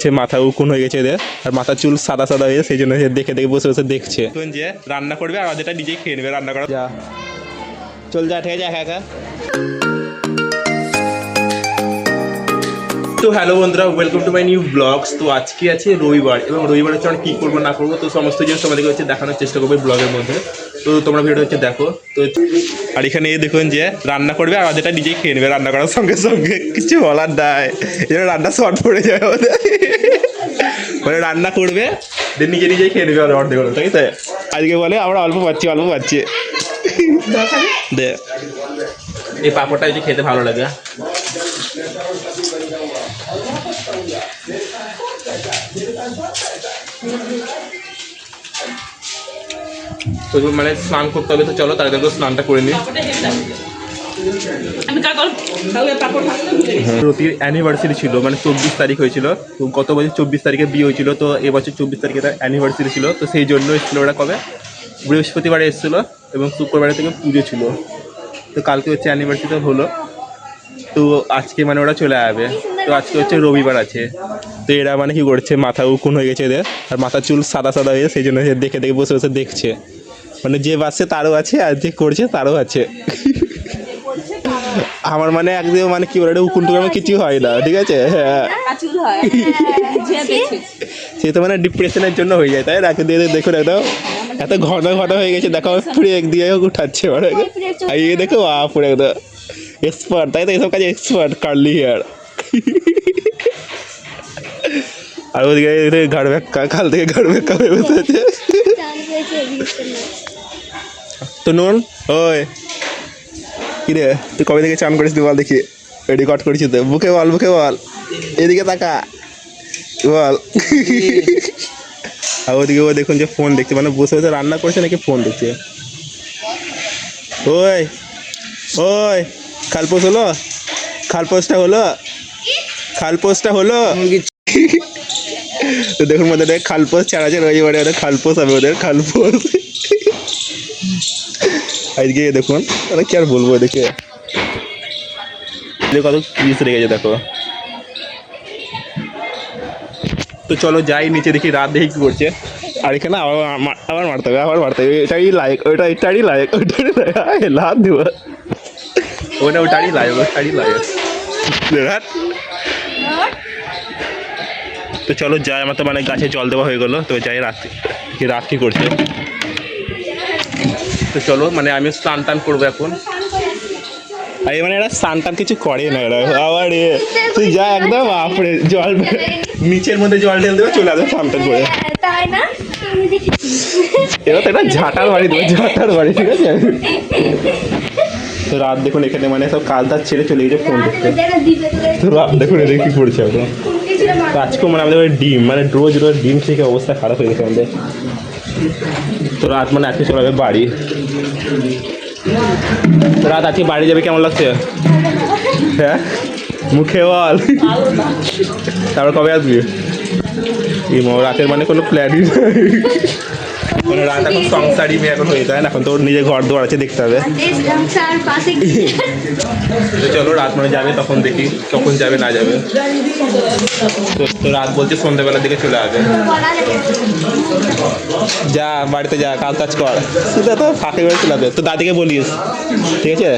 সে মাথা উকুন হয়ে গেছে এদের, আর মাথার চুল সাদা সাদা হয়ে, সেই জন্য দেখে দেখে বসে বসে দেখছে যে রান্না করবে আর যেটা নিজেই খেয়ে নেবে রান্না করা। যা চল যা, ঠিক আছে, একা একা। তো হ্যালো বন্ধুরা, welcome to my new blogs. তো আজকে আছে রবিবার, এবং রবিবার হচ্ছে আমরা কী করবো না করবো তো সমস্ত জিনিস তোমাদেরকে হচ্ছে দেখানোর চেষ্টা করবো ব্লগের মধ্যে। তো তোমরা ভিডিওটা হচ্ছে দেখো। তো আর এখানে দেখুন যে রান্না করবে আর যেটা নিজেই খেয়ে নেবে রান্না করার সঙ্গে সঙ্গে, কিছু বলার নাই, যেন রান্না শর্ট পড়ে যায় আমাদের। মানে রান্না করবে দেন নিজে নিজেই খেয়ে নেবে অর্ধেক করে, তাই তো? আজকে বলে আমরা অল্প পাচ্ছি দে। এই পাঁপড়টা যদি খেতে ভালো লাগে। তো মানে স্নান করতে হবে, তো চলো তাড়াতাড়ি স্নানটা করে নিই। রতির অ্যানিভার্সারি ছিল, মানে 24 তারিখ হয়েছিল। তো গত বছর 24 তারিখে বিয়ে হয়েছিল, তো এবছর 24 তারিখে তার অ্যানিভার্সারি ছিল। তো সেই জন্য এসেছিলো ওরা কবে বৃহস্পতিবারে এসেছিলো, এবং শুক্রবারে থেকে পুজো ছিল। তো কালকে হচ্ছে অ্যানিভার্সারিটা হলো, তো আজকে মানে ওরা চলে আসবে। তো আজকে হচ্ছে রবিবার আছে। তো এরা মানে কি করছে, মাথা উকুন হয়ে গেছে এদের, আর মাথার চুল সাদা সাদা হয়ে, সেই জন্য দেখে দেখে বসে বসে দেখছে। মানে যে বাসছে তারও আছে, আর যে করছে তারও আছে। আমার মানে একদিন মানে কি বলে উকুন টুকুন কিছু হয় না, ঠিক আছে? হ্যাঁ, সে তো মানে ডিপ্রেশনের জন্য হয়ে যায়, তাই রাখে দিয়ে দেখুন একদম এত ঘন ঘন হয়ে গেছে। দেখো পুরো এক দিয়ে উঠাচ্ছে, মানে এই দেখো পুরো একদম এক্সপার্ট, তাই তো? এইসব কাজে এক্সপার্ট, কার্লি হেয়ার। আর ওদিকে ঘাড় ব্যাক্কা, কাল থেকে ঘাড় ব্যাক্কা হয়ে বসেছে। তো নুন, ওই কিরে তুই কবে থেকে চান করিস বল দেখি? রেকর্ড করেছি তো, বুকে বল, বুকে বল, এদিকে তাকা বল। আর ওদিকে ও দেখুন যে ফোন দেখছে, মানে বসে বসে রান্না করছে নাকি ফোন দেখছে। ওই ওই খালপোস হলো, খালপোসটা হলো, খালপোসটা হলো। তো দেখুন মধ্যে খালপোস ছাড়া আছে রবিবারে, ওদের খালপোস হবে, ওদের খালপোস। আজকে দেখুন মানে কি আর বলবো, দেখে কত পিস রেখে গেছে দেখো। তো চলো যাই নিচে, দেখি রাত দেখি কি করছে। আর এখানে আবার মারতে হবে, আবার মারতে হবে। এটাই লাইক, ওইটা এটারই লাইক, ওইটারই লাভ দিব, ওটা ওটারই লাইক, ওটারই লাইক। তো চলো যাই, আমার তো মানে গাছে জল দেওয়া হয়ে গেলো। তো যাই রাত কি করছে। তো চলো মানে আমি স্নান টান করবো এখন। আর মানে এরা স্নান টান কিছু করে না এরা, আবার তুই যা একদম বাপরে জল নিচের মধ্যে জল ঢেলে দেবে, চলে আসবে স্নান টান করে। এবার তো এটা ঝাঁটার বাড়ি দেবে, ঝাঁটার বাড়ি, ঠিক আছে? তো রাত দেখুন এখানে মানে সব কাজ দাজ ছেড়ে চলে গেছে ফোন দেখতে। তো রাত দেখুন এদের কি করছে এখন। তো আজকেও মানে আমাদের ডিম, মানে রোজ রোজ ডিম থেকে অবস্থা খারাপ হয়ে গেছে আমাদের। তো রাত মানে আজকে চলে যাবে বাড়ি। তো রাত আজকে বাড়ি যাবে, কেমন লাগছে? হ্যাঁ মুখে বল। তারপর কবে আসবি? এই রাতের মানে কোনো প্ল্যানই নেই, মানে রাত এখন সংসারই মেয়ে এখন হয়ে যায় না, এখন তোর নিজের ঘর দোয়ার আছে, দেখতে হবে। তো চলো রাত মানে যাবে, তখন দেখি কখন যাবে না যাবে। তো রাত বলছে সন্ধ্যাবেলার দিকে চলে আসবে। যা বাড়িতে যা, কাজ টাজ কর, শুধু তো ফাঁকে করে চলে আসবে। তো দাদিকে বলিস, ঠিক আছে?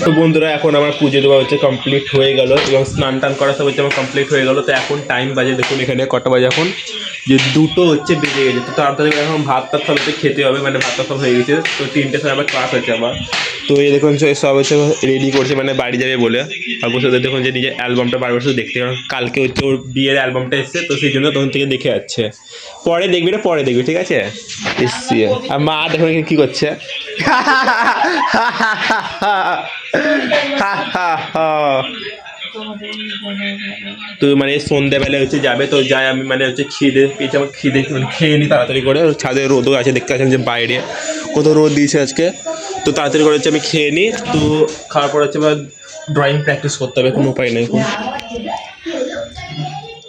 তো বন্ধুরা এখন আমার পুজো দেওয়া হচ্ছে কমপ্লিট হয়ে গেল, এবং স্নান টান করা সব হচ্ছে আমার কমপ্লিট হয়ে গেল। তো এখন টাইম বাজে দেখুন এখানে কটা বাজে, এখন যে 2টো হচ্ছে বেজে গেছে। তো তাড়াতাড়ি এখন ভাত টাত সব খেতে হবে, মানে ভাতটা সব হয়ে গেছে। তো 3টের সময় আবার ক্লাস আছে আমার। তো এই দেখুন সব হচ্ছে রেডি করছে, মানে বাড়ি যাবে বলে। আর বসে দেখুন যে নিজের অ্যালবামটা বারবার শুধু দেখতে, কারণ কালকে হচ্ছে ওর বিয়ের অ্যালবামটা এসছে, তো সেই জন্য তখন থেকে দেখে যাচ্ছে। পরে দেখবি না, পরে দেখবি, ঠিক আছে? এসছি। আর মা দেখুন কি করছে। তো মানে সন্ধ্যাবেলা হচ্ছে যাবে, তো যাই আমি মানে হচ্ছে খিদে পেয়েছে আমার, খিদে মানে খেয়ে নিই তাড়াতাড়ি করে। ছাদে রোদও আছে, দেখতে পাচ্ছেন যে বাইরে কত রোদ দিয়েছে আজকে। তো তাড়াতাড়ি করে হচ্ছে আমি খেয়ে নিই। তো খাওয়ার পর হচ্ছে এবার ড্রয়িং প্র্যাকটিস করতে হবে, কোনো উপায় নেই এখন।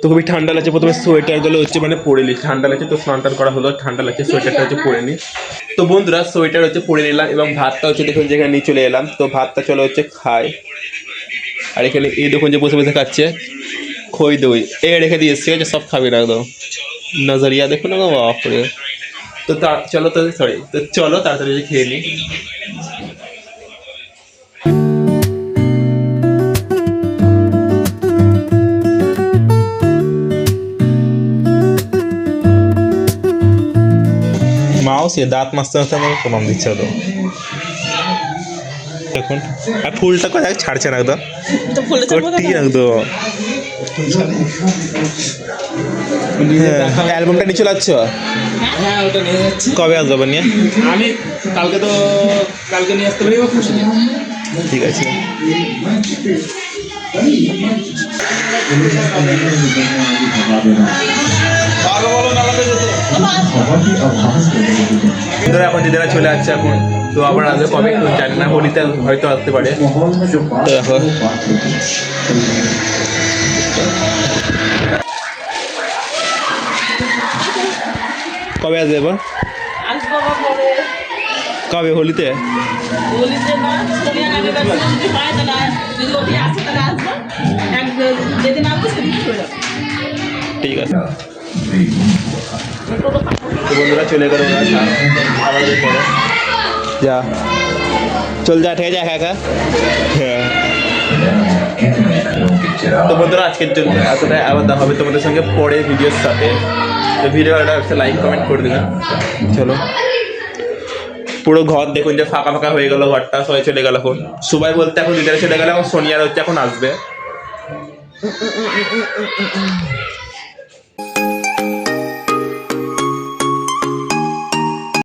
তো খুবই ঠান্ডা লাগছে, প্রথমে সোয়েটারগুলো হচ্ছে মানে পরে নিই, ঠান্ডা লাগছে। তো স্নান টান করা হলো, ঠান্ডা লাগছে, সোয়েটারটা হচ্ছে পরে নিই। তো বন্ধুরা সোয়েটার হচ্ছে পরে নিলাম, এবং ভাতটা হচ্ছে দেখুন যেখানে নিয়ে চলে এলাম। তো ভাতটা চলো হচ্ছে খাই। আর এখানে এই দেখুন যে বসে বসে খাচ্ছে, খই দই এ রেখে দিয়েছি, ঠিক আছে? সব খাবি না একদম। নজরিয়া দেখো না গো, বাপরে। তো চলো তো, সরি, তো চলো তাড়াতাড়ি খেয়ে নিই। মাও সে দাঁত মাজতে মাজতে আমাকে প্রমাণ দিচ্ছে তো এখন। আর ফুলটা কোথায় ছাড়ছে না একদম, ঠিক একদম। অ্যালবামটা নিয়ে চলে যাচ্ছ? হ্যাঁ ওটা নিয়ে যাচ্ছি। কবে আসবে নিয়ে? আমি কালকে নিয়ে আসতে পারি বা খুশি। ঠিক আছে। ধরো এখন দিদিরা চলে যাচ্ছে এখন, তো আবার আসবে কবে একটু জানি না, হোলিতে হয়তো আসতে পারে। তো দেখো কবে আসবে এবার? কবে হোলিতে? ঠিক আছে। তো বন্ধুরা চলে গেল, আবার পরে যা চল যা, ঠিক আছে, একা একা। হ্যাঁ, তো বন্ধুরা আজকের জন্য এতটাই, আবার দেখা হবে তোমাদের সঙ্গে পরে ভিডিওর সাথে। তো ভিডিওটা একটা লাইক কমেন্ট করে দেবেন। চলো, পুরো ঘর দেখুন যে ফাঁকা ফাঁকা হয়ে গেল, ঘরটা সবাই চলে গেল এখন। সবাই বলতে এখন দিদারা চলে গেল, এখন সোনিয়ার হচ্ছে এখন আসবে।